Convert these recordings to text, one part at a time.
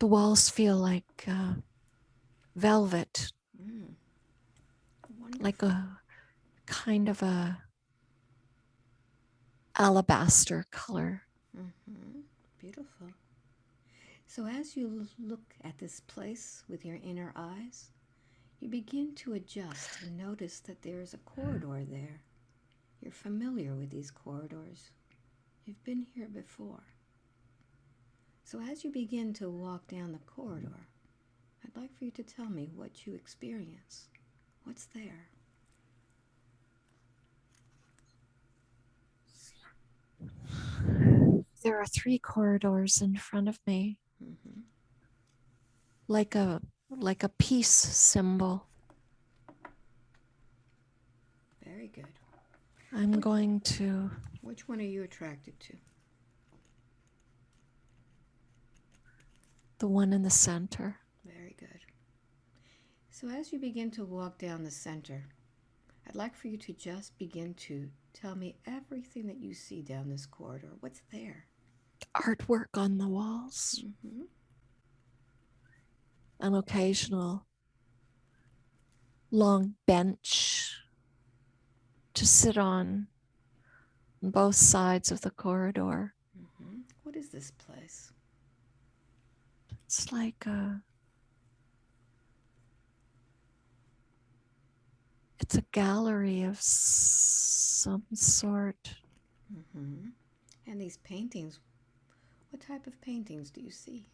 The walls feel like velvet, like Wonderful. a kind of a alabaster color. Beautiful. So as you look at this place with your inner eyes, you begin to adjust and notice that there is a corridor there. You're familiar with these corridors. You've been here before. So as you begin to walk down the corridor, I'd like for you to tell me what you experience. What's there? There are 3 corridors in front of me, Mm-hmm. like a peace symbol. Very good. I'm going to Which one are you attracted to? the one in the center. Very good. So as you begin to walk down the center, I'd like for you to just begin to tell me everything that you see down this corridor. What's there? Artwork on the walls, Mm-hmm. an occasional long bench to sit on both sides of the corridor. Mm-hmm. What is this place? It's like it's a gallery of some sort. Mm-hmm. And these paintings, what type of paintings do you see?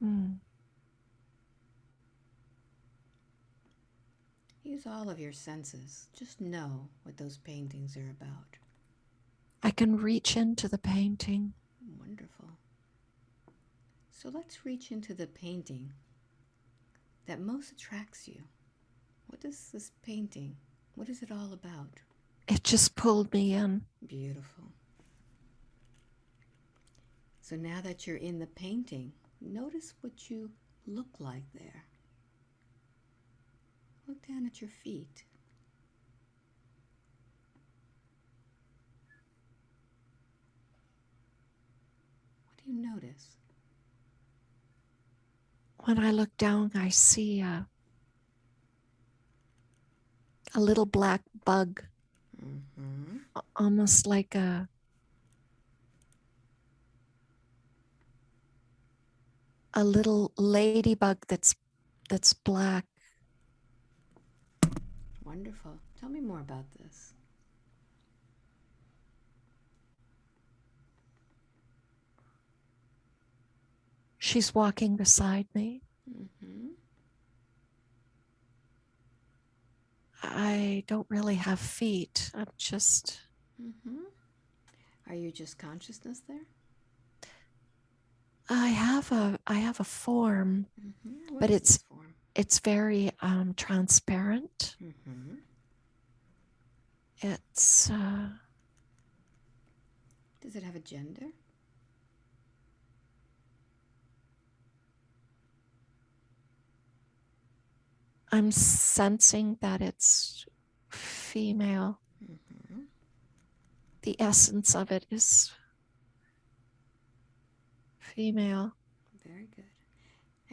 Mm. Use all of your senses. Just know what those paintings are about. I can reach into the painting. Wonderful. So let's reach into the painting that most attracts you. What is this painting? What is it all about? It just pulled me in. Beautiful. So now that you're in the painting, notice what you look like there. Look down at your feet. What do you notice? When I look down, I see a little black bug, Mm-hmm. almost like a little ladybug that's black. Wonderful. Tell me more about this. She's walking beside me. Mm-hmm. I don't really have feet. I'm just Mm-hmm. Are you just consciousness there? I have a form, Mm-hmm. What but is this form? it's very transparent. Mm-hmm. It's Does it have a gender? I'm sensing that it's female. Mm-hmm. The essence of it is female. Very good.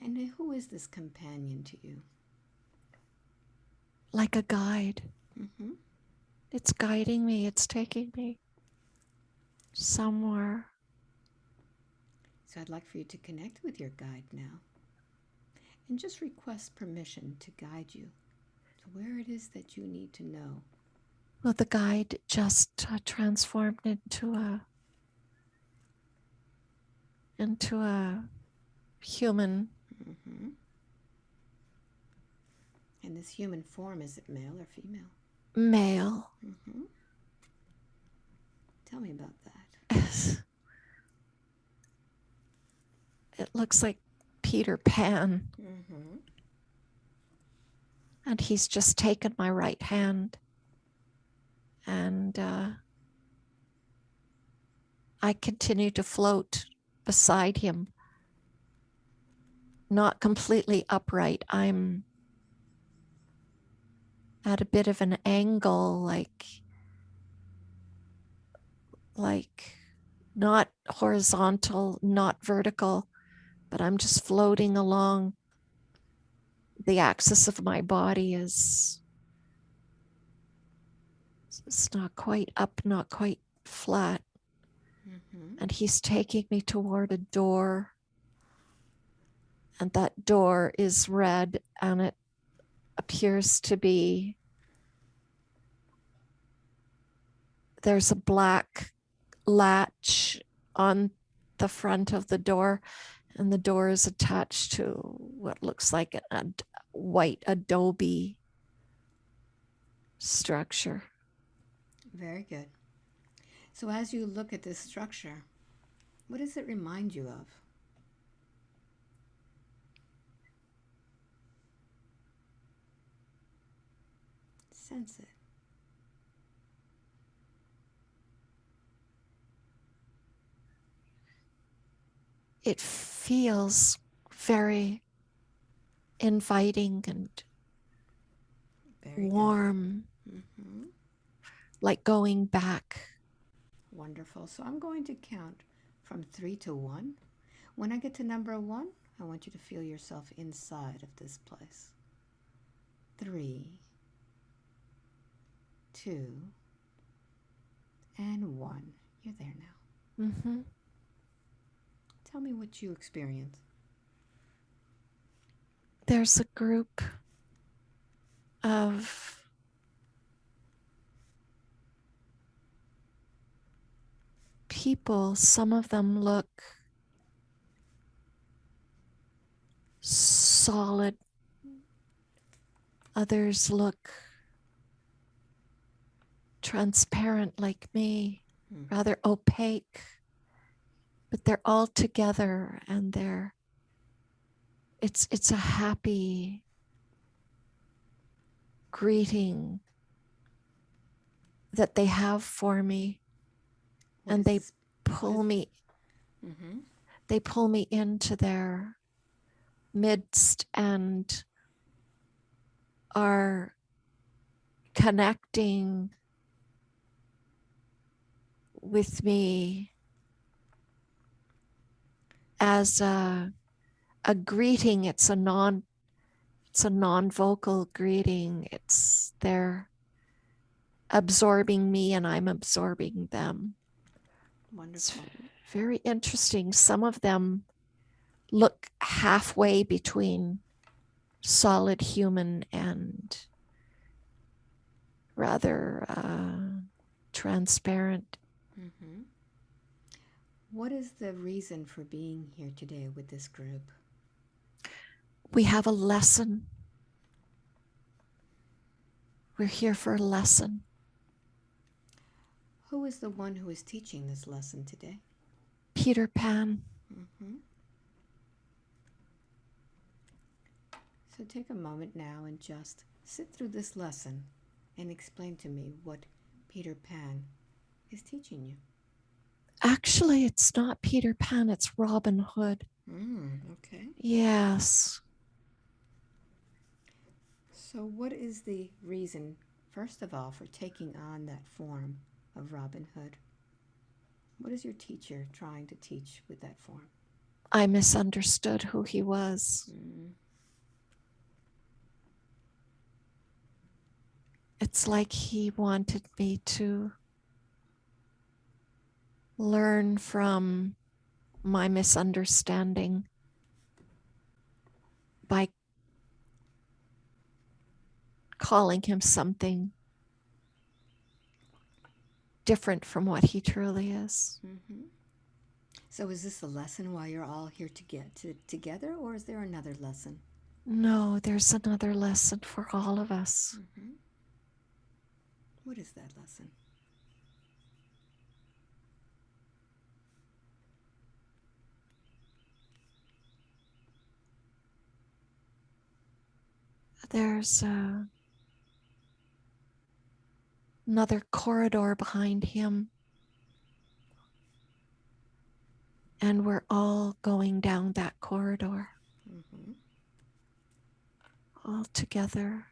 And who is this companion to you? Like a guide. Mm-hmm. It's guiding me. It's taking me somewhere. So I'd like for you to connect with your guide now and just request permission to guide you to where it is that you need to know. Well, the guide just transformed into a human. Mm-hmm. And this human form, is it male or female? Male. Mm-hmm. Tell me about that. It looks like Peter Pan. Mm-hmm. And he's just taken my right hand. And I continue to float beside him, not completely upright. I'm at a bit of an angle, like not horizontal, not vertical, but I'm just floating along. The axis of my body is, it's not quite up, not quite flat. Mm-hmm. And he's taking me toward a door. And that door is red, and it appears to be, there's a black latch on the front of the door, and the door is attached to what looks like a white adobe structure. Very good. So as you look at this structure, what does it remind you of? Sense it. It feels very inviting and Very warm, good. Mm-hmm. like going back. Wonderful. So I'm going to count from 3 to 1. When I get to number 1, I want you to feel yourself inside of this place. 3, 2, and 1. You're there now. Mm-hmm. Tell me what you experience. There's a group of people. Some of them look solid. Others look transparent like me, rather opaque. But they're all together, and it's a happy greeting that they have for me. What And is they this? pull me Mm-hmm. they pull me into their midst and are connecting with me as a greeting. It's a non-vocal greeting. They're absorbing me and I'm absorbing them. Wonderful. It's very interesting. Some of them look halfway between solid human and rather transparent. Mm-hmm. What is the reason for being here today with this group? We have a lesson. We're here for a lesson. Who is the one who is teaching this lesson today? Peter Pan. Mm-hmm. So take a moment now and just sit through this lesson and explain to me what Peter Pan is teaching you. Actually, it's not Peter Pan, it's Robin Hood. Okay. Yes. So what is the reason, first of all, for taking on that form of Robin Hood? What is your teacher trying to teach with that form? I misunderstood who he was. It's like he wanted me to learn from my misunderstanding by calling him something different from what he truly is. Mm-hmm. So is this a lesson why you're all here to get together, or is there another lesson? No, there's another lesson for all of us. Mm-hmm. What is that lesson? There's another corridor behind him, and we're all going down that corridor, Mm-hmm. all together.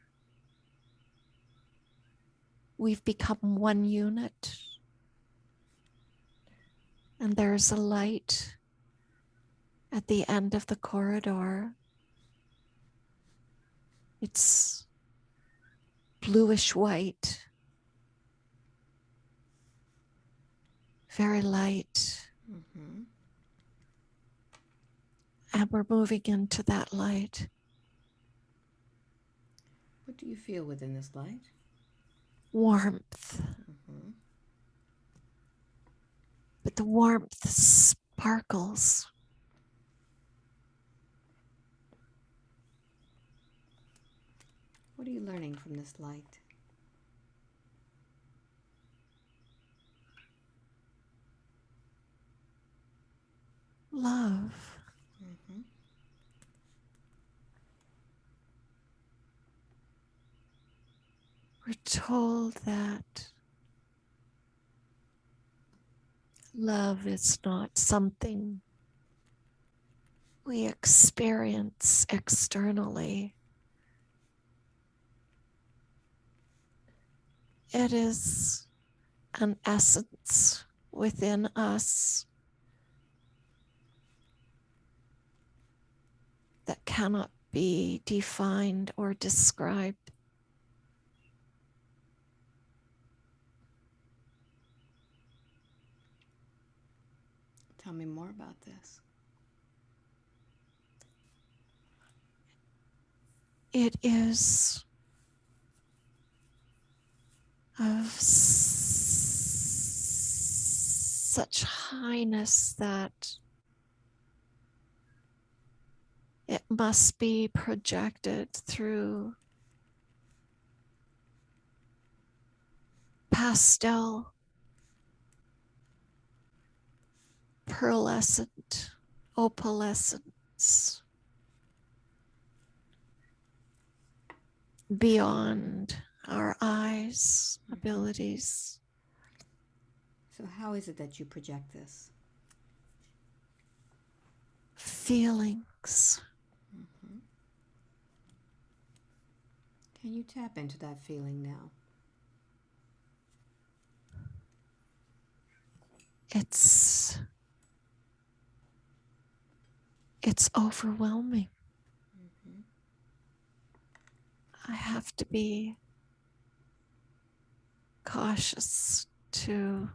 We've become one unit, And there's a light at the end of the corridor. It's bluish white, very light. Mm-hmm. And we're moving into that light. What do you feel within this light? Warmth. Mm-hmm. But the warmth sparkles. What are you learning from this light? Love. Mm-hmm. We're told that love is not something we experience externally. It is an essence within us that cannot be defined or described. Tell me more about this. It is of such highness that it must be projected through pastel, pearlescent, opalescence beyond our eyes' Mm-hmm. abilities. So how is it that you project this? Feelings. Mm-hmm. Can you tap into that feeling now? It's overwhelming. Mm-hmm. I have to be cautious to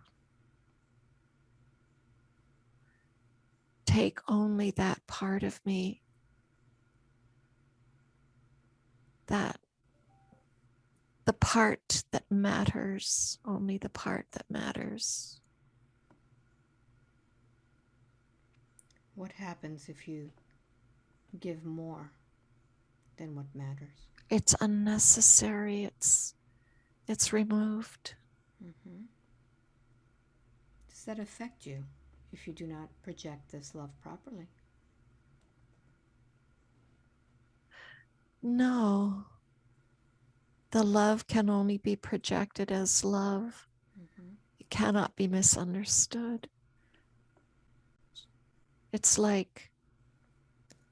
take only that part of me, that the part that matters, only the part that matters. What happens if you give more than what matters? It's unnecessary. It's removed. Mm-hmm. Does that affect you if you do not project this love properly? No, the love can only be projected as love. Mm-hmm. It cannot be misunderstood. It's like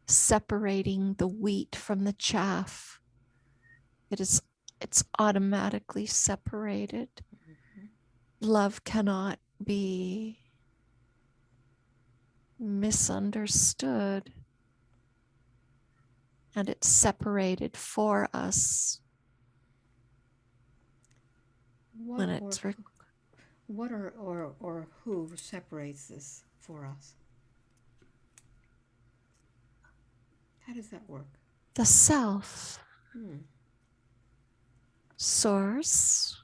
separating the wheat from the chaff. It's automatically separated. Mm-hmm. Love cannot be misunderstood, and it's separated for us What when or it's what or who separates this for us? How does that work? the self, Hmm. source,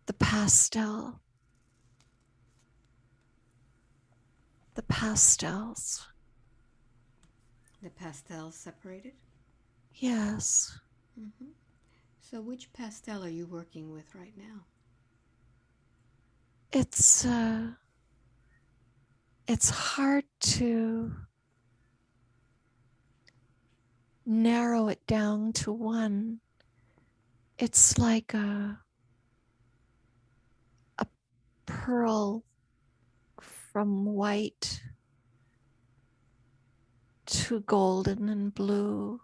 the pastel, the pastels. The pastels separated? Yes, Mm-hmm. So which pastel are you working with right now? it's hard to narrow it down to one. It's like a pearl from white to golden and blue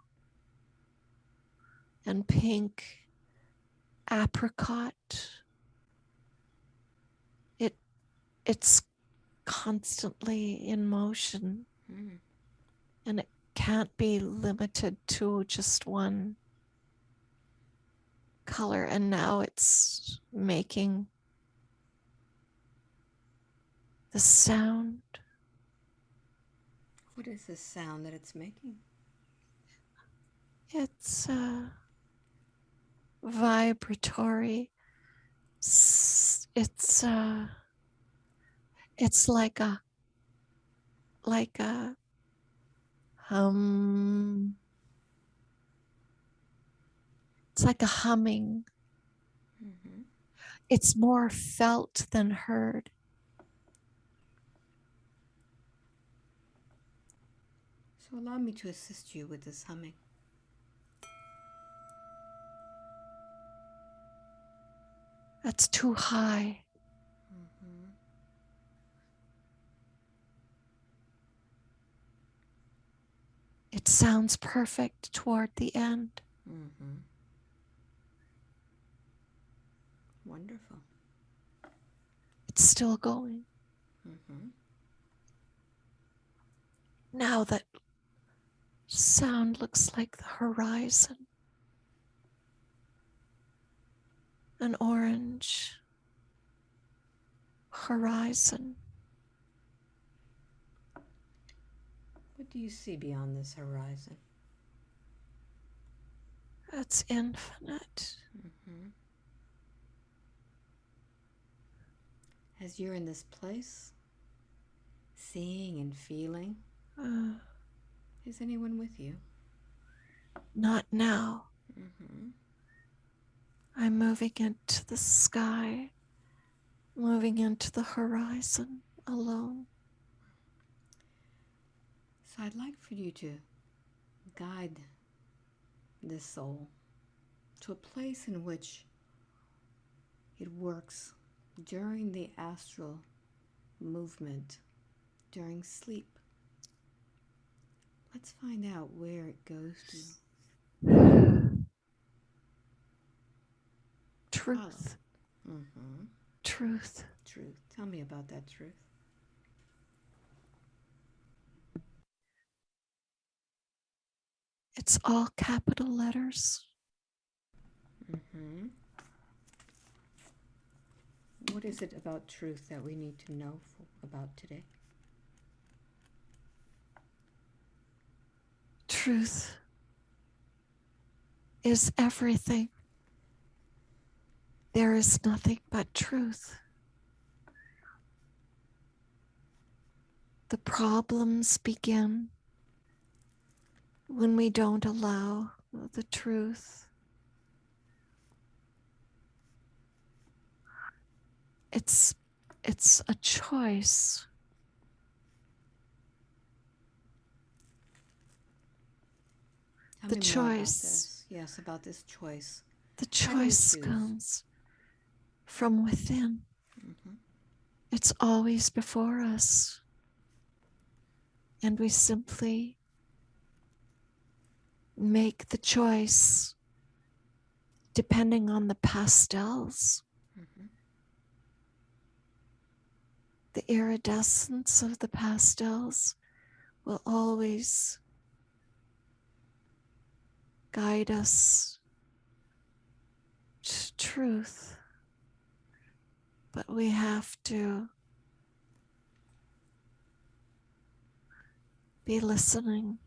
and pink, apricot, it's constantly in motion, Mm. and it can't be limited to just one color. And now it's making the sound. What is this sound that it's making? It's vibratory. It's it's like a hum. It's like a humming. Mm-hmm. It's more felt than heard. So allow me to assist you with this humming. That's too high. Mm-hmm. It sounds perfect toward the end. Mm-hmm. Wonderful. It's still going. Mm-hmm. Now that sound looks like the horizon, an orange horizon. What do you see beyond this horizon? That's infinite. Mm-hmm. As you're in this place, seeing and feeling, Uh, is anyone with you? Not now. Mm-hmm. I'm moving into the sky, moving into the horizon alone. So I'd like for you to guide this soul to a place in which it works during the astral movement, during sleep. Let's find out where it goes to. Follow. Truth, Mm-hmm. truth. Truth. Tell me about that truth. It's all capital letters. Mm-hmm. What is it about truth that we need to know about today? Truth is everything. There is nothing but truth. The problems begin when we don't allow the truth. It's a choice. Tell The me more about choice, this. Yes, about this choice. the How do we choice choose? comes from within. Mm-hmm. It's always before us. And we simply make the choice depending on the pastels, Mm-hmm. the iridescence of the pastels will always guide us to truth. But we have to be listening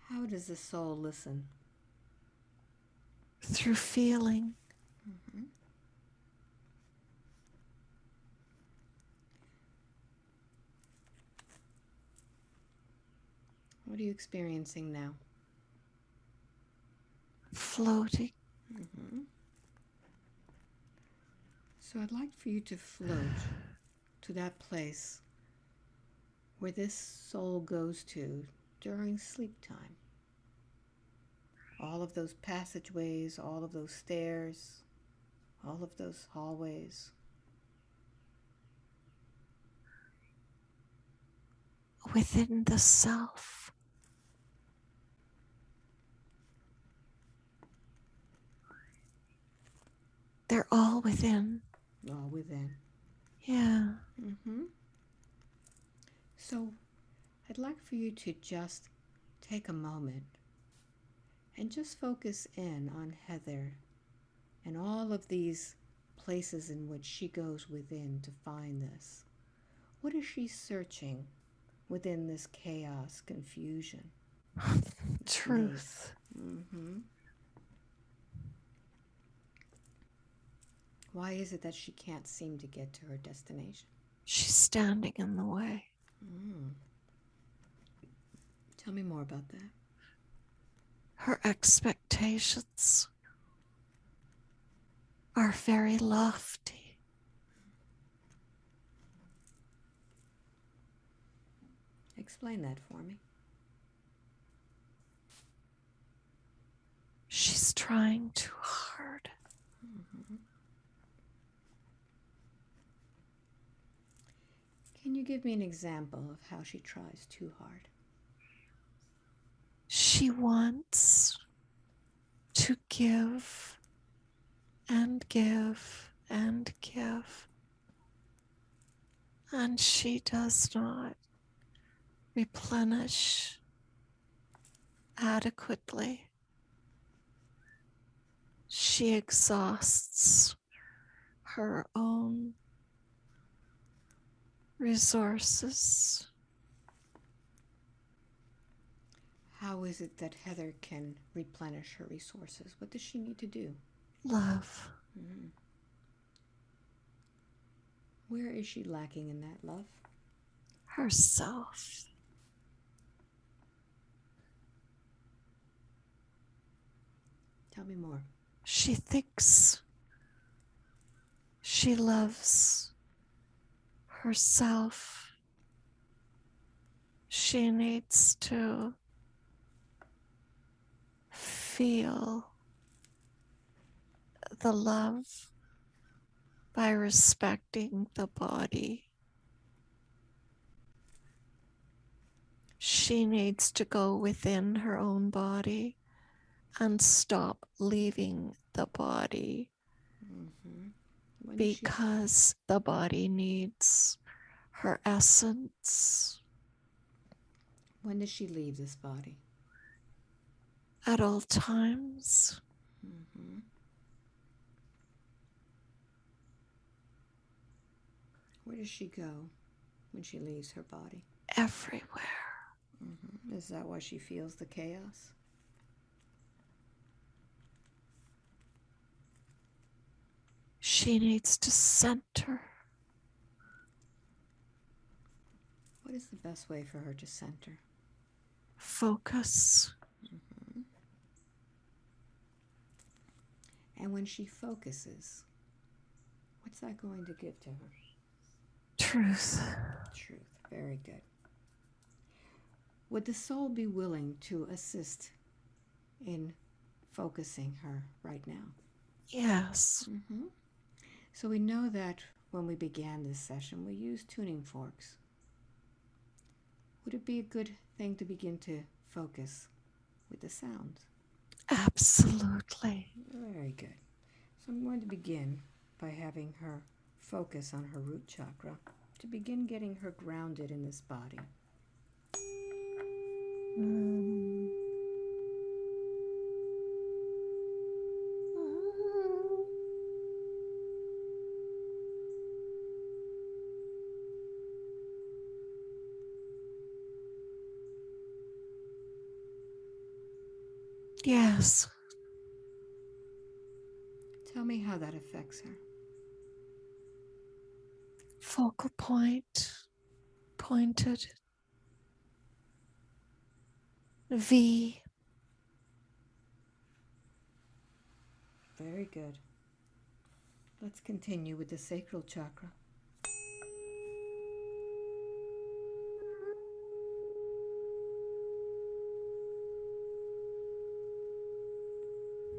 How does the soul listen? through feeling. Mm-hmm. What are you experiencing now? Floating. Mm-hmm. So I'd like for you to float to that place where this soul goes to during sleep time. All of those passageways, all of those stairs, all of those hallways. Within the self. They're all within. All within. Yeah. Mm-hmm. So I'd like for you to just take a moment and just focus in on Heather and all of these places in which she goes within to find this. What is she searching within this chaos, confusion, this maze? Truth. Mm-hmm. Why is it that she can't seem to get to her destination? She's standing in the way. Mm. Tell me more about that. Her expectations are very lofty. Explain that for me. She's trying too hard. Mm-hmm. Can you give me an example of how she tries too hard? She wants to give and give and give, and she does not replenish adequately. She exhausts her own resources. How is it that Heather can replenish her resources? What does she need to do? Love. Mm. Where is she lacking in that love? Herself. Tell me more. She thinks she loves herself. She needs to feel the love by respecting the body. She needs to go within her own body and stop leaving the body Mm-hmm. because the body needs her essence When does she leave this body? at all times. Mm-hmm. Where does she go when she leaves her body? Everywhere. Mm-hmm. Is that why she feels the chaos? She needs to center. What is the best way for her to center? Focus. Mm-hmm. And when she focuses, what's that going to give to her? Truth. Truth. Very good. Would the soul be willing to assist in focusing her right now? Yes. Mm-hmm. So we know that when we began this session, we used tuning forks. Would it be a good thing to begin to focus with the sounds? Absolutely. Very good. So I'm going to begin by having her focus on her root chakra to begin getting her grounded in this body. Mm. Yes. Tell me how that affects her. Focal point. Pointed. V. Very good. Let's continue with the sacral chakra.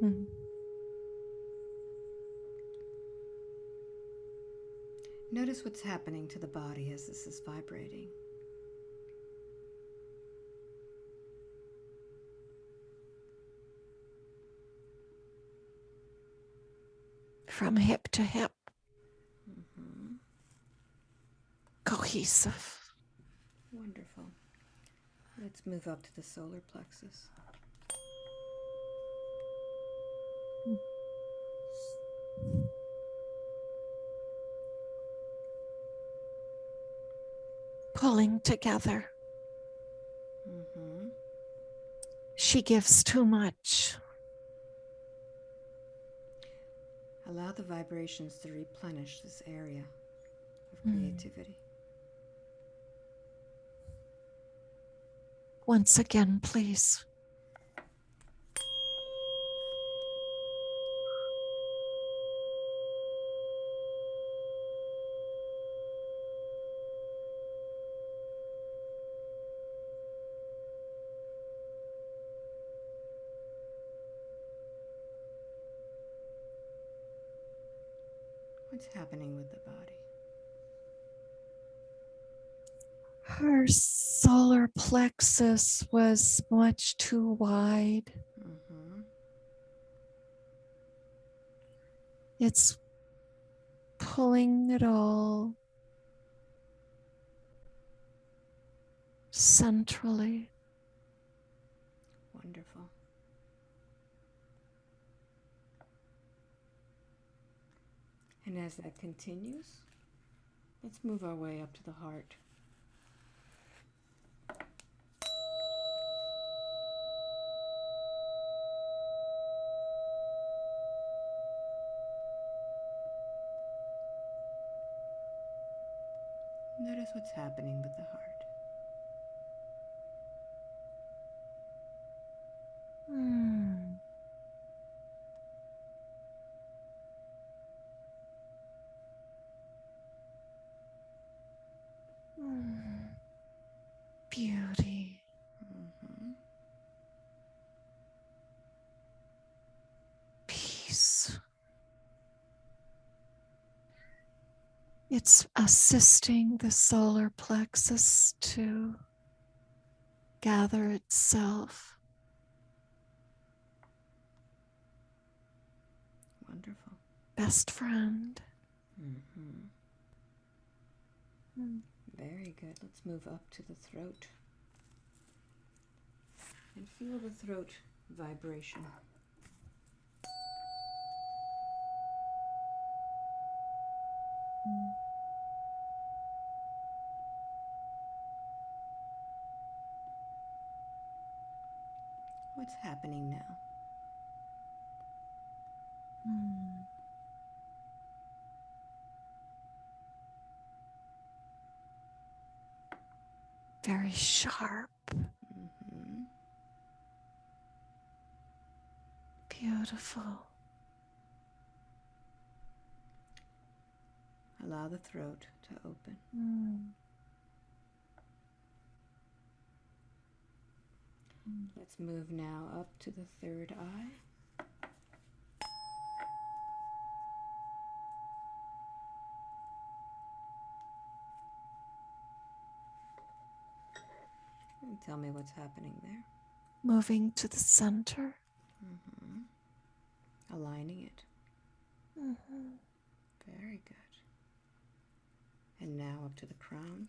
Mm. Notice what's happening to the body as this is vibrating. From hip to hip. Mm-hmm. piece of. Wonderful. Let's move up to the solar plexus. Pulling together. Mm-hmm. She gives too much. Allow the vibrations to replenish this area of creativity. Once again, please. What's happening with the body? Her solar plexus was much too wide. Mm-hmm. It's pulling it all centrally. Wonderful. And as that continues, let's move our way up to the heart. Notice what's happening with the heart. Beauty. Mm-hmm. Peace. It's assisting the solar plexus to gather itself. Wonderful. Best friend. Mm-hmm. Very good. Let's move up to the throat and feel the throat vibration. What's happening now? Very sharp. Mm-hmm. Beautiful. Allow the throat to open. Let's move now up to the third eye. And tell me what's happening there. Moving to the center. Mm-hmm. Aligning it. Very good. And now up to the crown.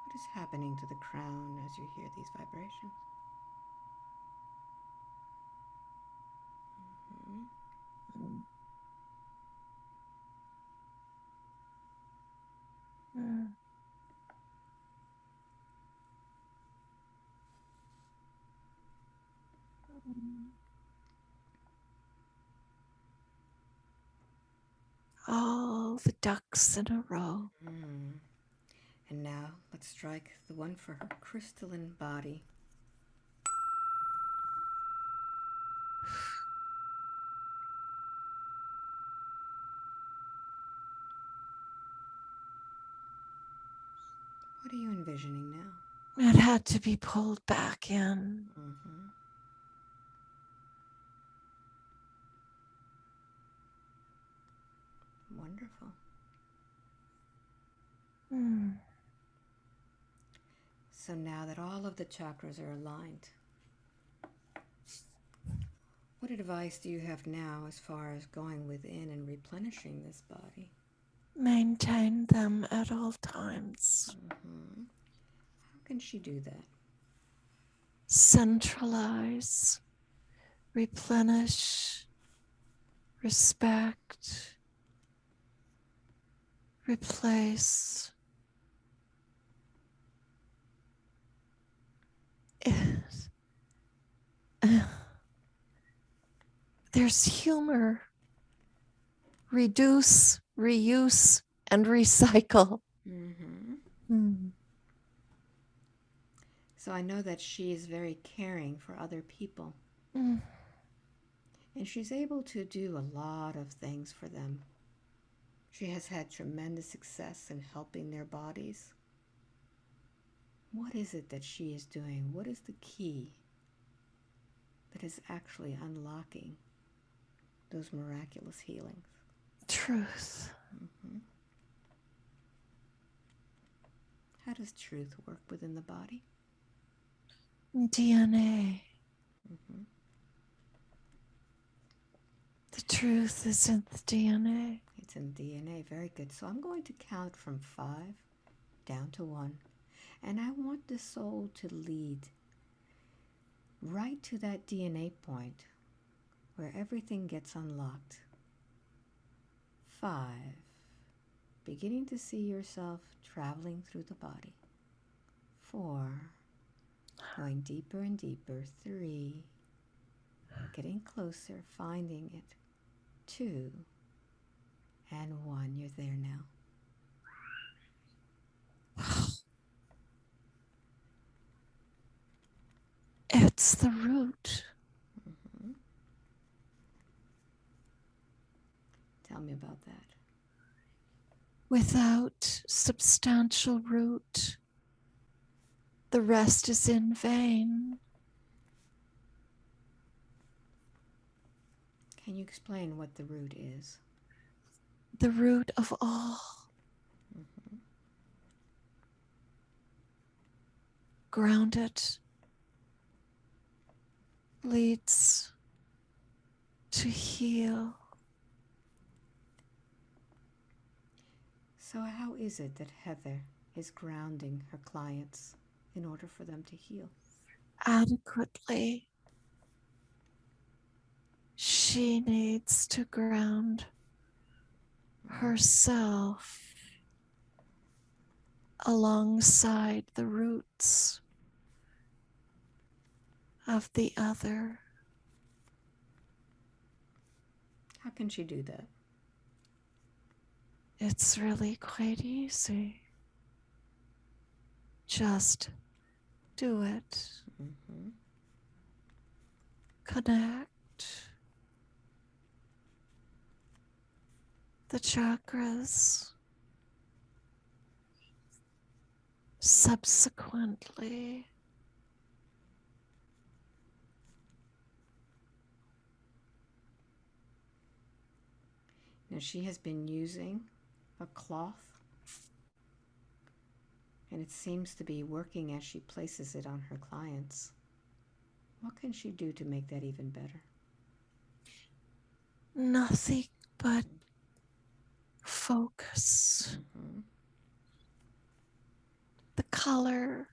What is happening to the crown as you hear these vibrations? Mm-hmm. All the ducks in a row. And now let's strike the one for her crystalline body. What are you envisioning now? It had to be pulled back in. Mm-hmm. Wonderful. So now that all of the chakras are aligned, what advice do you have now as far as going within and replenishing this body? Maintain them at all times. How can she do that? Centralize, replenish, respect, replace. There's humor. Reduce, reuse, and recycle. Mm. So I know that she is very caring for other people. Mm. And she's able to do a lot of things for them. She has had tremendous success in helping their bodies. What is it that she is doing? What is the key that is actually unlocking those miraculous healings? Truth. How does truth work within the body? DNA. The truth is in the DNA. It's in DNA. Very good. So I'm going to count from 5 down to 1. And I want the soul to lead right to that DNA point where everything gets unlocked. 5. Beginning to see yourself traveling through the body. 4. Going deeper and deeper. 3. Getting closer, finding it. 2. And 1. You're there now. It's the root. Tell me about that. Without substantial root, the rest is in vain. Can you explain what the root is? The root of all. Grounded leads to heal. So how is it that Heather is grounding her clients in order for them to heal? Adequately. She needs to ground herself alongside the roots of the other. How can she do that? It's really quite easy. Just do it. Connect the chakras. Subsequently, Now she has been using a cloth, and it seems to be working as she places it on her clients. What can she do to make that even better? nothing but focus. The color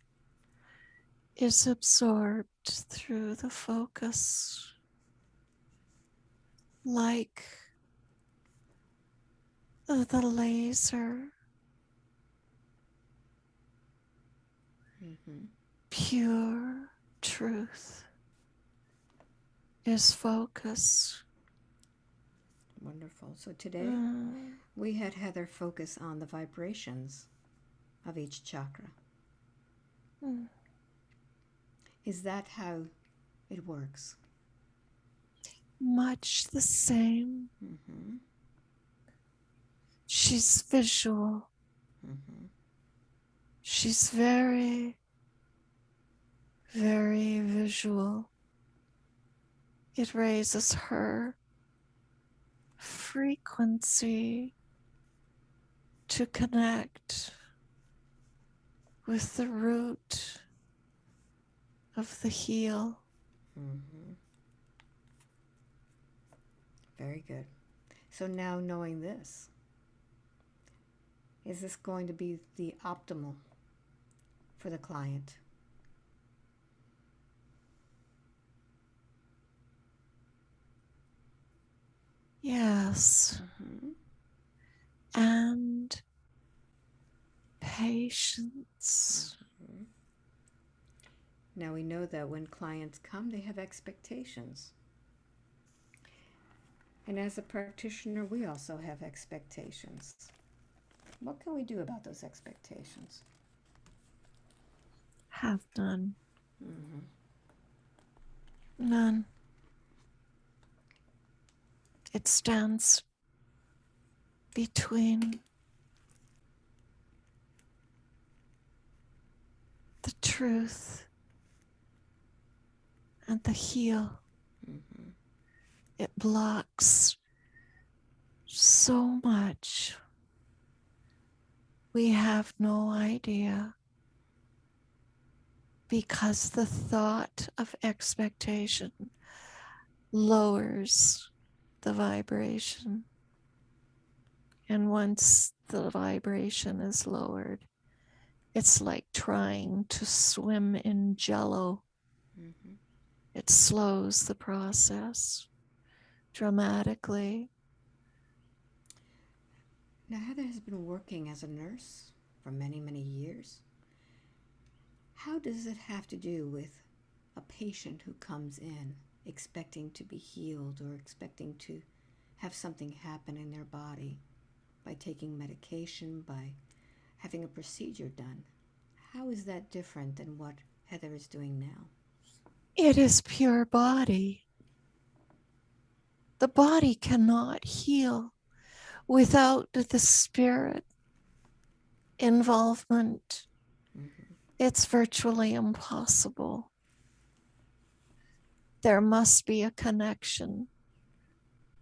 is absorbed through the focus, like the laser. Pure truth is focus. Wonderful. So today we had Heather focus on the vibrations of each chakra. Is that how it works? Much the same. She's visual. She's very, very visual. It raises her frequency to connect with the root of the heel. Mm-hmm. Very good. So now knowing this, is this going to be the optimal for the client? Yes. Mm-hmm. And patience. Mm-hmm. Now we know that when clients come, they have expectations. And as a practitioner, we also have expectations. What can we do about those expectations? Have none. Mm-hmm. None. It stands between the truth and the heel. Mm-hmm. It blocks so much. We have no idea, because the thought of expectation lowers the vibration. And once the vibration is lowered, it's like trying to swim in jello. Mm-hmm. It slows the process dramatically. Now, Heather has been working as a nurse for many, many years. How does it have to do with a patient who comes in expecting to be healed or expecting to have something happen in their body by taking medication, by having a procedure done? How is that different than what Heather is doing now? It is pure body. The body cannot heal without the spirit involvement. Mm-hmm. It's virtually impossible. There must be a connection,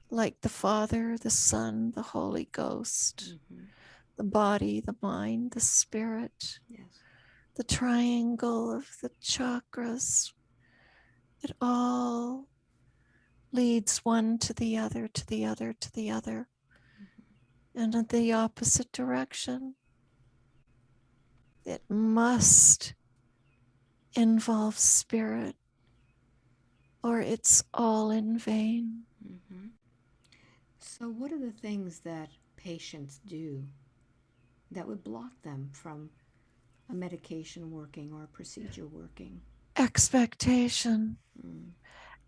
like the Father, the Son, the Holy Ghost, Mm-hmm. the body, the mind, the spirit, Yes. the triangle of the chakras. It all leads one to the other, to the other, to the other, and in the opposite direction. It must involve spirit, or it's all in vain. Mm-hmm. So, what are the things that patients do that would block them from a medication working or a procedure working? Expectation. Mm.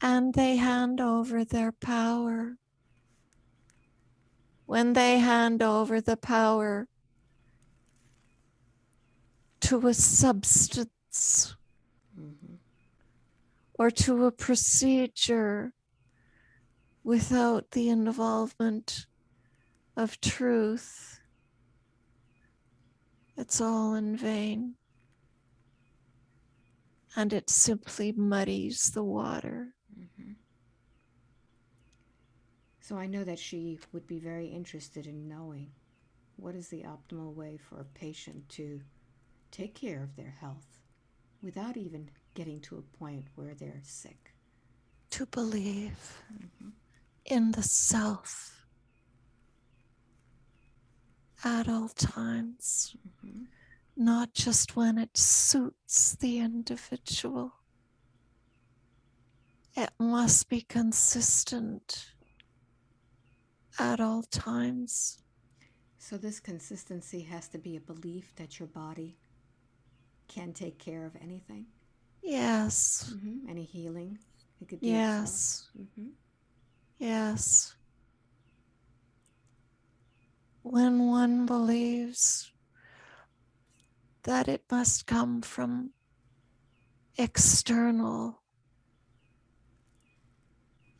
And they hand over their power. When they hand over the power to a substance Mm-hmm. or to a procedure without the involvement of truth, it's all in vain. And it simply muddies the water. Mm-hmm. So, I know that she would be very interested in knowing what is the optimal way for a patient to take care of their health without even getting to a point where they're sick. To believe Mm-hmm. in the self at all times, Mm-hmm. not just when it suits the individual. It must be consistent at all times. So, this consistency has to be a belief that your body can take care of anything. Yes, Mm-hmm. Any healing, it could do itself. yes, Mm-hmm. yes. When one believes that it must come from external,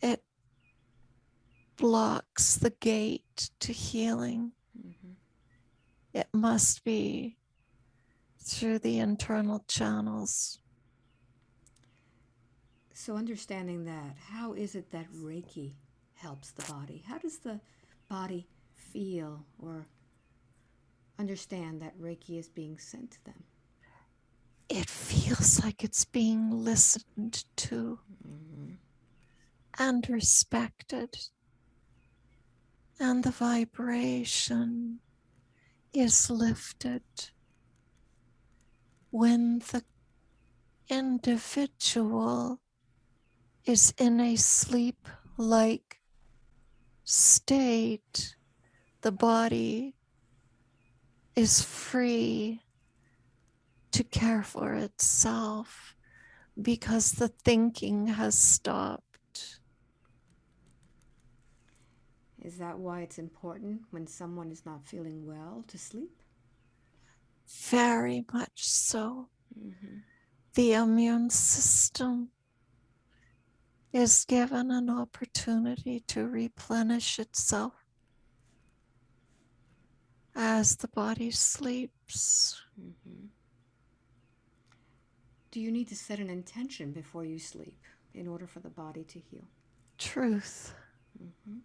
it blocks the gate to healing. Mm-hmm. It must be through the internal channels. So, understanding that, how is it that Reiki helps the body? How does the body feel or understand that Reiki is being sent to them? it feels like it's being listened to and respected. And the vibration is lifted when the individual is in a sleep-like state. The body is free to care for itself because the thinking has stopped. Is that why it's important when someone is not feeling well to sleep? Very much so. Mm-hmm. The immune system is given an opportunity to replenish itself as the body sleeps. Mm-hmm. Do you need to set an intention before you sleep in order for the body to heal? Truth. Mm-hmm.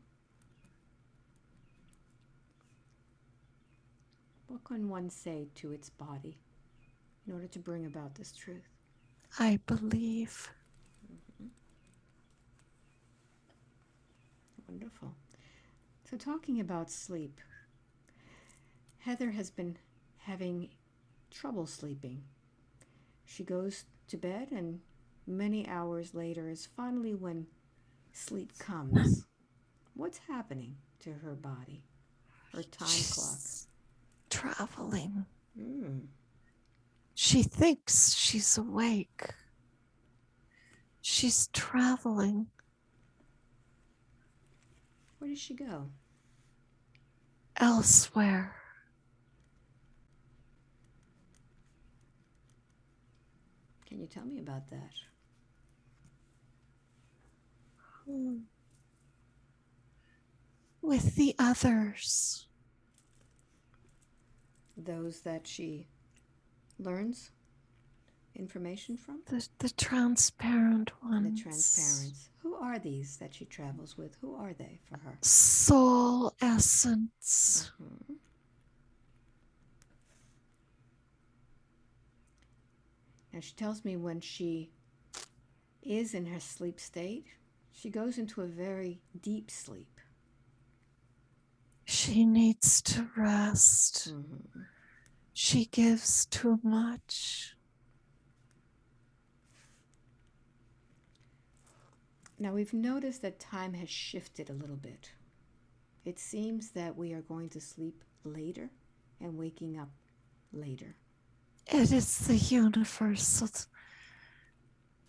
What can one say to its body in order to bring about this truth? I believe. Mm-hmm. Wonderful. So, talking about sleep, Heather has been having trouble sleeping. She goes to bed, and many hours later is finally when sleep comes. What's happening to her body, her time clock? She's traveling. Mm. She thinks she's awake. She's traveling Where does she go? elsewhere. Can you tell me about that? With the others. Those that she learns information from? The transparent The ones. transparents. Who are these that she travels with? Who are they for her? Soul essence. Mm-hmm. Now she tells me when she is in her sleep state, she goes into a very deep sleep. She needs to rest. Mm-hmm. She gives too much. Now we've noticed that time has shifted a little bit. It seems that we are going to sleep later and waking up later. It is the universal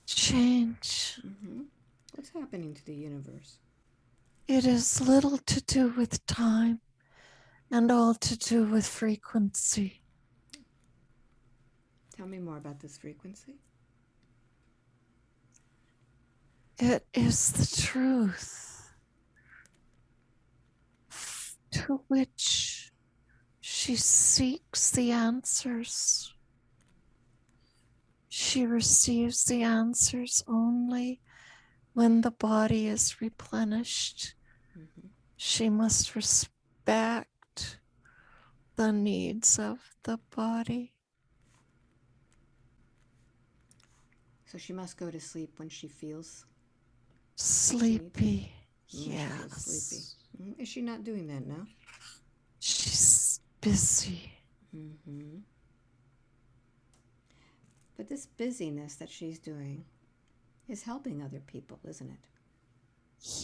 change. Mm-hmm. What's happening to the universe? It is little to do with time and all to do with frequency. Tell me more about this frequency. It is the truth to which she seeks the answers. She receives the answers only when the body is replenished. Mm-hmm. She must respect the needs of the body. So she must go to sleep when she feels Sleepy, when she feels sleepy. yes. Mm-hmm. Is she not doing that now? She's busy. Mm-hmm. But this busyness that she's doing is helping other people, isn't it?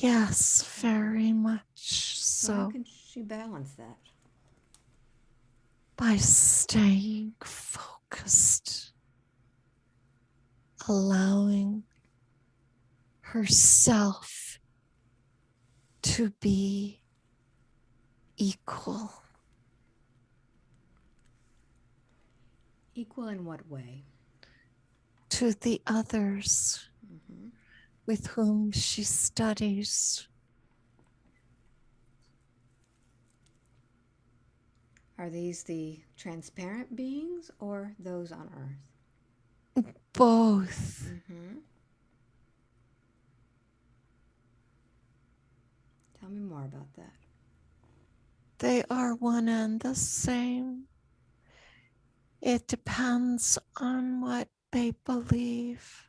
Yes, very much So how so. can she balance that? By staying focused, allowing herself to be equal. Equal in what way? To the others Mm-hmm. with whom she studies. Are these the transparent beings or those on Earth? Both. Mm-hmm. Tell me more about that. They are one and the same. It depends on what they believe.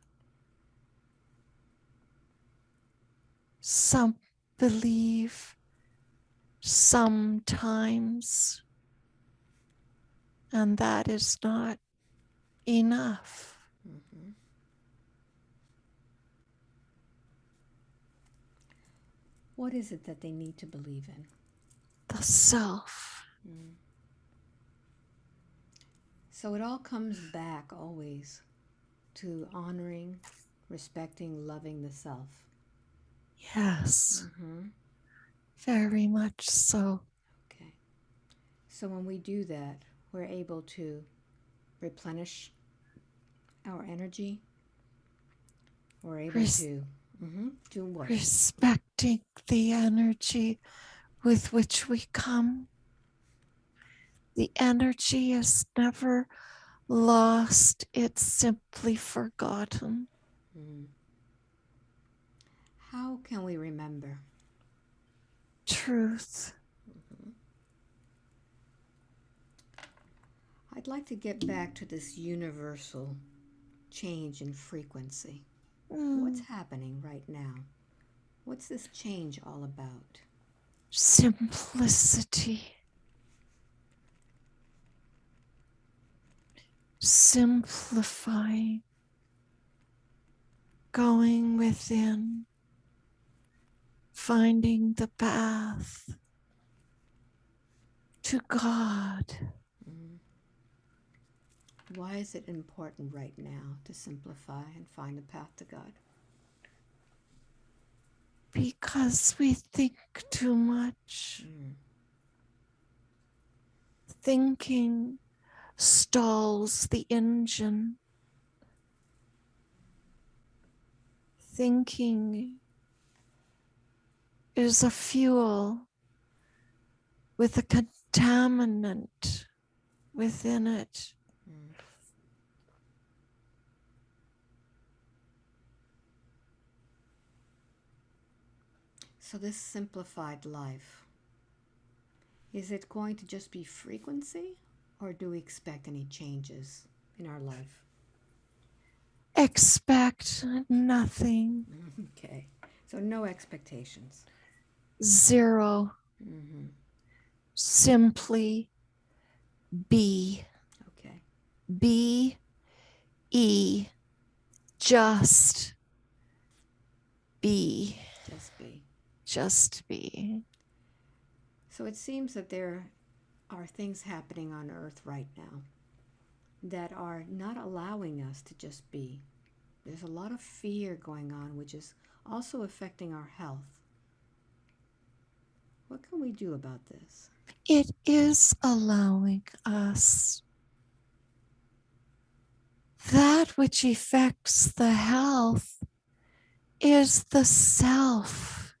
Some believe sometimes, and that is not enough. Mm-hmm. What is it that they need to believe in? The self. Mm. So it all comes back always to honoring, respecting, loving the self. Yes, Mm-hmm. very much so. Okay. So when we do that, we're able to replenish our energy. We're able Res- to do what? Respecting the energy with which we come. The energy is never lost, it's simply forgotten. Mm. How can we remember? Truth. Mm-hmm. I'd like to get back to this universal change in frequency. What's Mm. happening right now? What's this change all about? Simplicity. Simplifying. Going within. Finding the path to God. Mm. Why is it important right now to simplify and find the path to God? Because we think too much. Mm. Thinking stalls the engine. Thinking is a fuel with a contaminant within it. Mm. So, this simplified life, is it going to just be frequency, or do we expect any changes in our life? Expect nothing. Okay, so no expectations. Zero. Mm-hmm. Simply be. Okay. Be. E. Just be. Just be. Just be. So it seems that there are things happening on Earth right now that are not allowing us to just be. There's a lot of fear going on, which is also affecting our health. What can we do about this? It is allowing us that which affects the health is the self.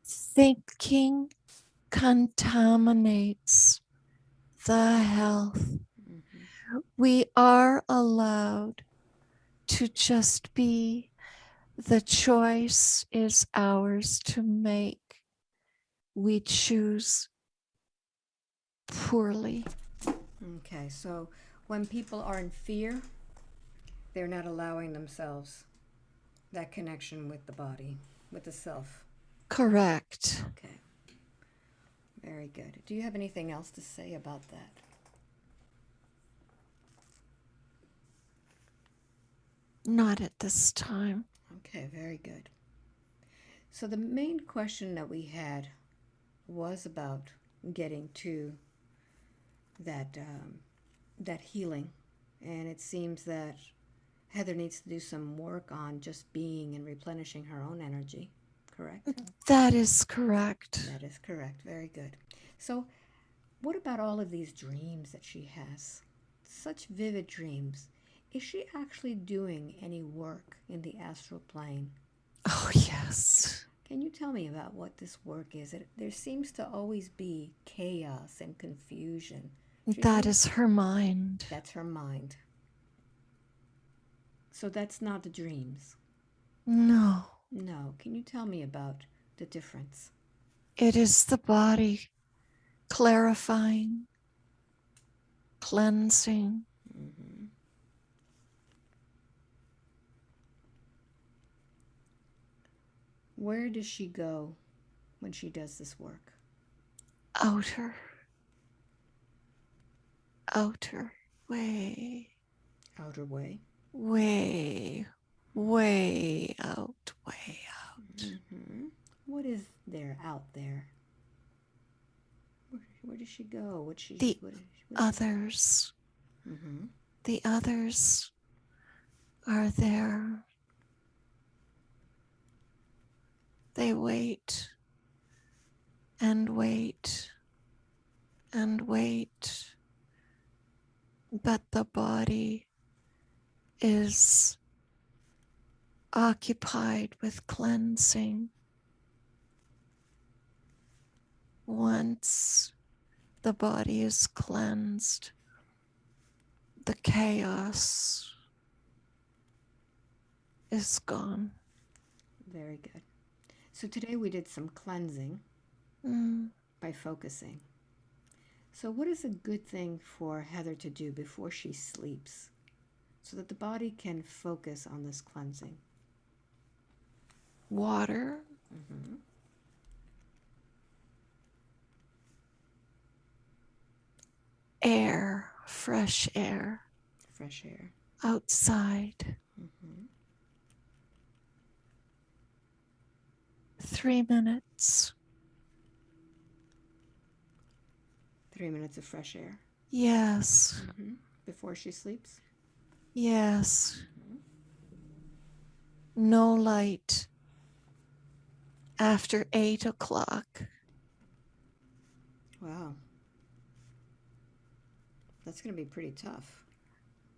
Thinking contaminates the health. Mm-hmm. We are allowed to just be. The choice is ours to make. We choose poorly. Okay, so when people are in fear, they're not allowing themselves that connection with the body, with the self. Correct. Okay, very good. Do you have anything else to say about that? Not at this time. Okay, very good. So the main question that we had was about getting to that healing, and it seems that Heather needs to do some work on just being and replenishing her own energy. Correct? That is correct. That is correct. Very good. So, what about all of these dreams that she has? Such vivid dreams. Is she actually doing any work in the astral plane? Oh, yes. Can you tell me about what this work is? There seems to always be chaos and confusion. That is her mind. That's her mind. So that's not the dreams. No, No. Can you tell me about the difference? it is the body clarifying. cleansing. Mm-hmm. Where does she go when she does this work? Outer, outer, way, Outer way. way, way out, way out. Mm-hmm. What is there out there? Where does she go? What she? The What is she? others, Mm-hmm. the others are there. They wait and wait and wait, but the body is occupied with cleansing. Once the body is cleansed, the chaos is gone. Very good. So today we did some cleansing by focusing. So what is a good thing for Heather to do before she sleeps so that the body can focus on this cleansing? Water, Mm-hmm. air, fresh air Fresh air. outside. Mm-hmm. 3 minutes. 3 minutes of fresh air. Yes, Mm-hmm. Before she sleeps. yes. Mm-hmm. No light after 8 o'clock. Wow. That's going to be pretty tough.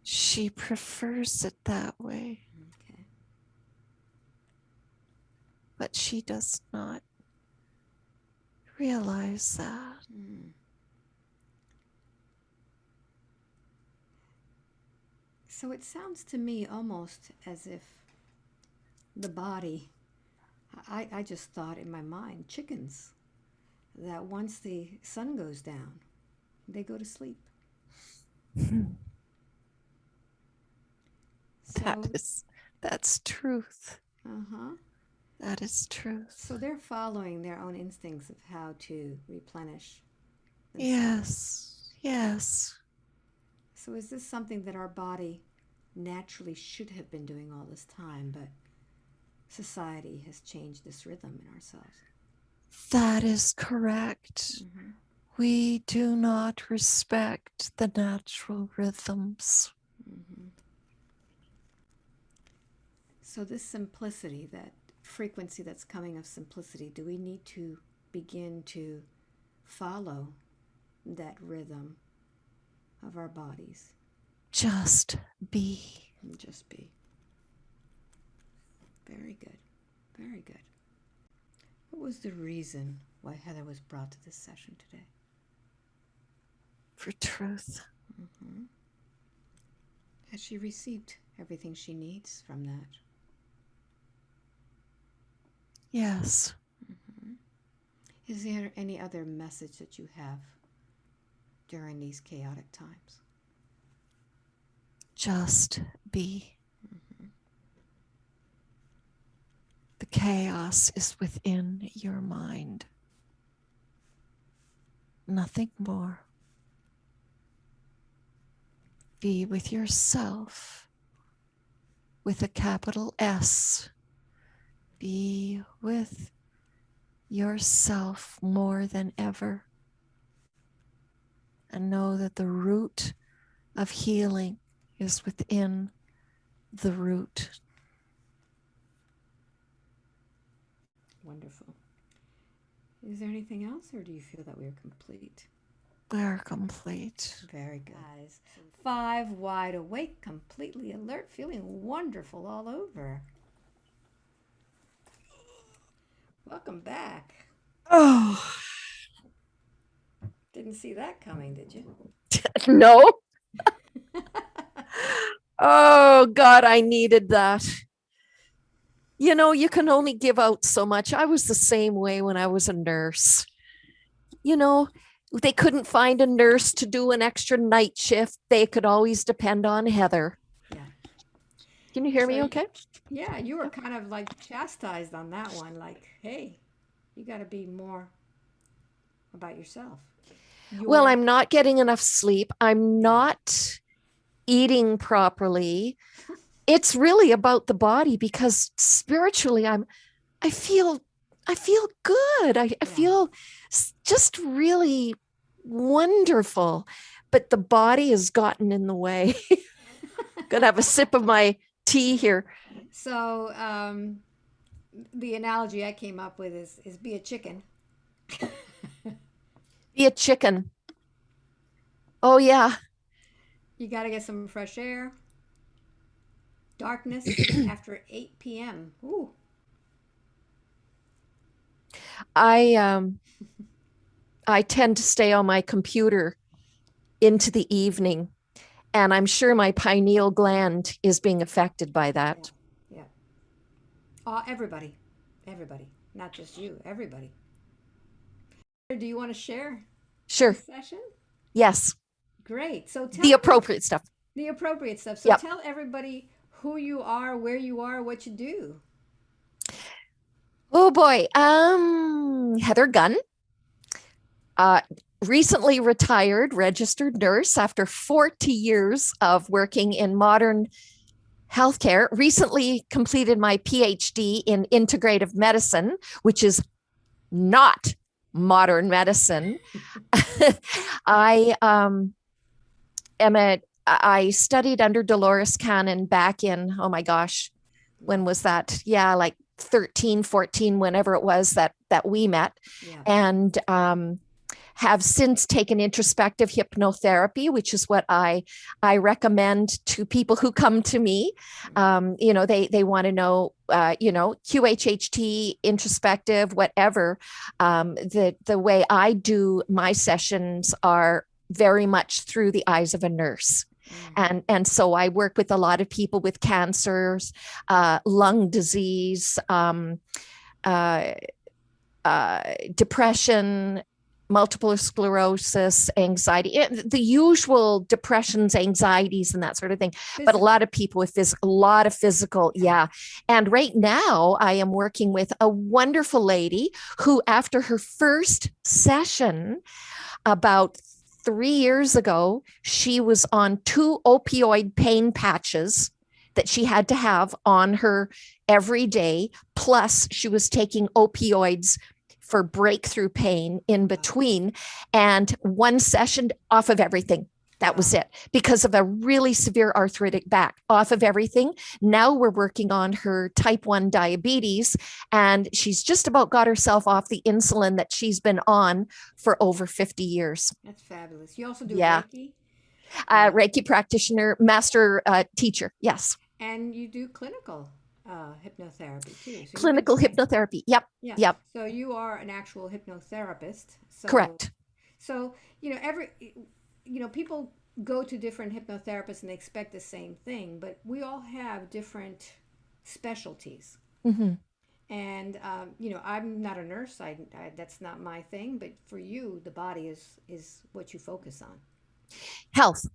She prefers it that way, Okay. but she does not realize that. Mm. So it sounds to me almost as if the body, I just thought in my mind, chickens, that once the sun goes down, they go to sleep. So, That's truth. uh-huh. That is truth. So they're following their own instincts of how to replenish themselves. Yes, yes. So is this something that our body naturally should have been doing all this time, but society has changed this rhythm in ourselves? That is correct. Mm-hmm. We do not respect the natural rhythms. Mm-hmm. So this simplicity, that frequency that's coming of simplicity, do we need to begin to follow that rhythm of our bodies? Just be. And just be. Very good. Very good. What was the reason why Heather was brought to this session today? For truth. Mm-hmm. Has she received everything she needs from that? Yes. Mm-hmm. Is there any other message that you have during these chaotic times? Just be. Mm-hmm. The chaos is within your mind. Nothing more. Be with yourself with a capital S. Be with yourself more than ever. And know that the root of healing is within the root. Wonderful. Is there anything else, or do you feel that we are complete? We're complete. Very good. Guys, 5 wide awake, completely alert, feeling wonderful all over. Welcome back. Oh, Didn't see that coming, did you? no. Oh, God, I needed that. You know, you can only give out so much. I was the same way when I was a nurse. You know, they couldn't find a nurse to do an extra night shift, they could always depend on Heather. Yeah. Can you hear So me okay? yeah, you were kind of like chastised on that one. Like, hey, you got to be more about yourself. Well, Your I'm not getting enough sleep. I'm yeah, not eating properly. It's really about the body because spiritually I feel I feel good. I yeah. feel just really wonderful. But the body has gotten in the way. Gonna have a sip of my tea here. So the analogy I came up with is be a chicken. Be a chicken. Oh yeah. You got to get some fresh air. Darkness after 8 p.m. Ooh, I I tend to stay on my computer into the evening, and I'm sure my pineal gland is being affected by yeah, that. yeah. Everybody, everybody, not just you, everybody. Do you want to share Sure. this session? Yes. Great. So The tell every appropriate stuff. the appropriate stuff. So Yep. tell everybody who you are, where you are, what you do. Oh boy. Heather Gunn, uh, recently retired registered nurse after 40 years of working in modern healthcare. Recently completed my PhD in integrative medicine, which is not modern medicine. I am a I studied under Dolores Cannon back in, oh my gosh, when Wow. was that? Yeah, like 13, 14, whenever it was that we met. Yeah. And have since taken introspective hypnotherapy, which is what I recommend to people who come to me. They want to know, QHHT, introspective, whatever. The way I do my sessions are very much through the eyes of a nurse. Mm. And so I work with a lot of people with cancers, lung disease, uh, depression, multiple sclerosis, anxiety, the usual depressions, anxieties, and that sort of thing. But a lot Physical. of people with a lot of physical, Yeah. yeah. And right now, I am working with a wonderful lady who, after her first session about 3 years ago, she was on 2 opioid pain patches that she had to have on her every day. Plus, she was taking opioids for breakthrough pain in Wow. between, and one session off of everything. That was Wow. it because of a really severe arthritic back, off of everything. Now we're working on her type 1 diabetes, and she's just about got herself off the insulin that she's been on for over 50 years. That's fabulous. You also do Yeah. Reiki, uh, Reiki practitioner, master teacher. Yes. and you do clinical hypnotherapy too. So you do Clinical both. hypnotherapy. Yep. Yeah. Yep. So you are an actual hypnotherapist. Correct. So people go to different hypnotherapists and they expect the same thing, but we all have different specialties. Mm-hmm. And I'm not a nurse. That's not my thing. But for you, the body is what you focus on. Health.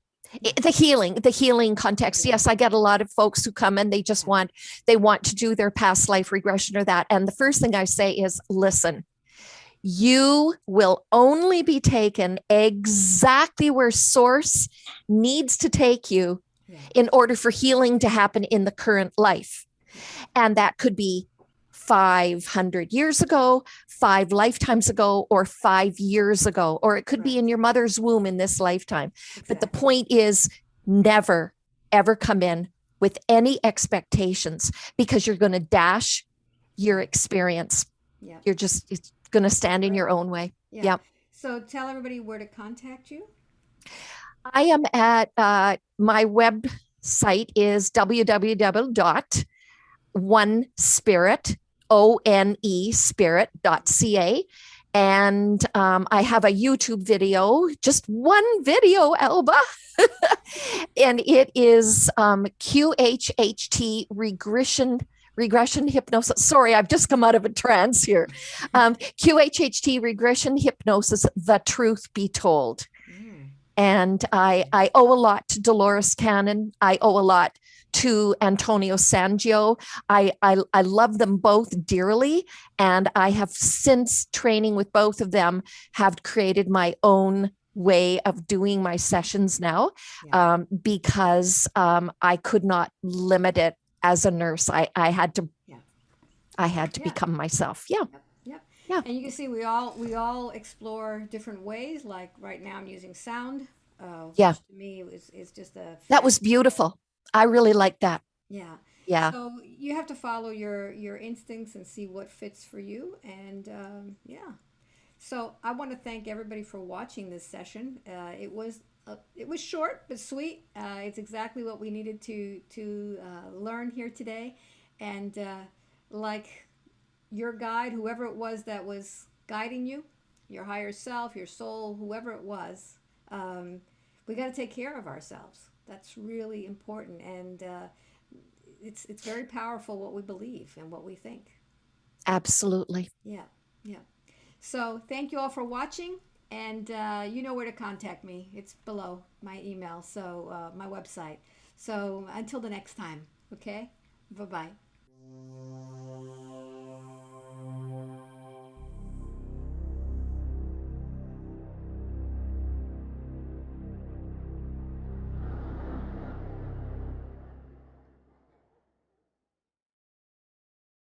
Yeah. The healing context. Yeah. Yes, I get a lot of folks who come and they just Yeah. want to do their past life regression or that. And the first thing I say is, listen, you will only be taken exactly where source needs to take you Yeah. in order for healing to happen in the current life. And that could be 500 years ago, 5 lifetimes ago, or 5 years ago, or it could be Correct. in your mother's womb in this lifetime. But the Exactly. point is, never, ever come in with any expectations, because you're going to dash your experience. Yeah. You're just it's going to stand in Great. your own way. Yeah. Yeah. So tell everybody where to contact you. I am at my website is www.onespirit, spirit.ca. And I have a YouTube video, just one video, Alba. And it is QHHT regression hypnosis. Sorry, I've just come out of a trance here. QHHT, regression hypnosis, the truth be told. Mm. And I owe a lot to Dolores Cannon. I owe a lot to Antonio Sangio. I love them both dearly. And I have, since training with both of them, have created my own way of doing my sessions now, Yeah. because I could not limit it as a nurse. I had to, Yeah. I had to Yeah. become myself. Yeah. Yep. Yep. Yeah. And you can see we all explore different ways. Like right now, I'm using sound, Yeah. which to me is just a That was fabulous. beautiful. I really like that. Yeah. Yeah. So you have to follow your instincts and see what fits for you. And yeah. So I want to thank everybody for watching this session. It was short but sweet. It's exactly what we needed to learn here today, and like your guide, whoever it was that was guiding you, your higher self, your soul, whoever it was, um, we got to take care of ourselves. That's really important, and it's very powerful what we believe and what we think. Absolutely. Yeah, yeah. So thank you all for watching, and you know where to contact me. It's below my email, so my website. So until the next time, okay? Bye bye.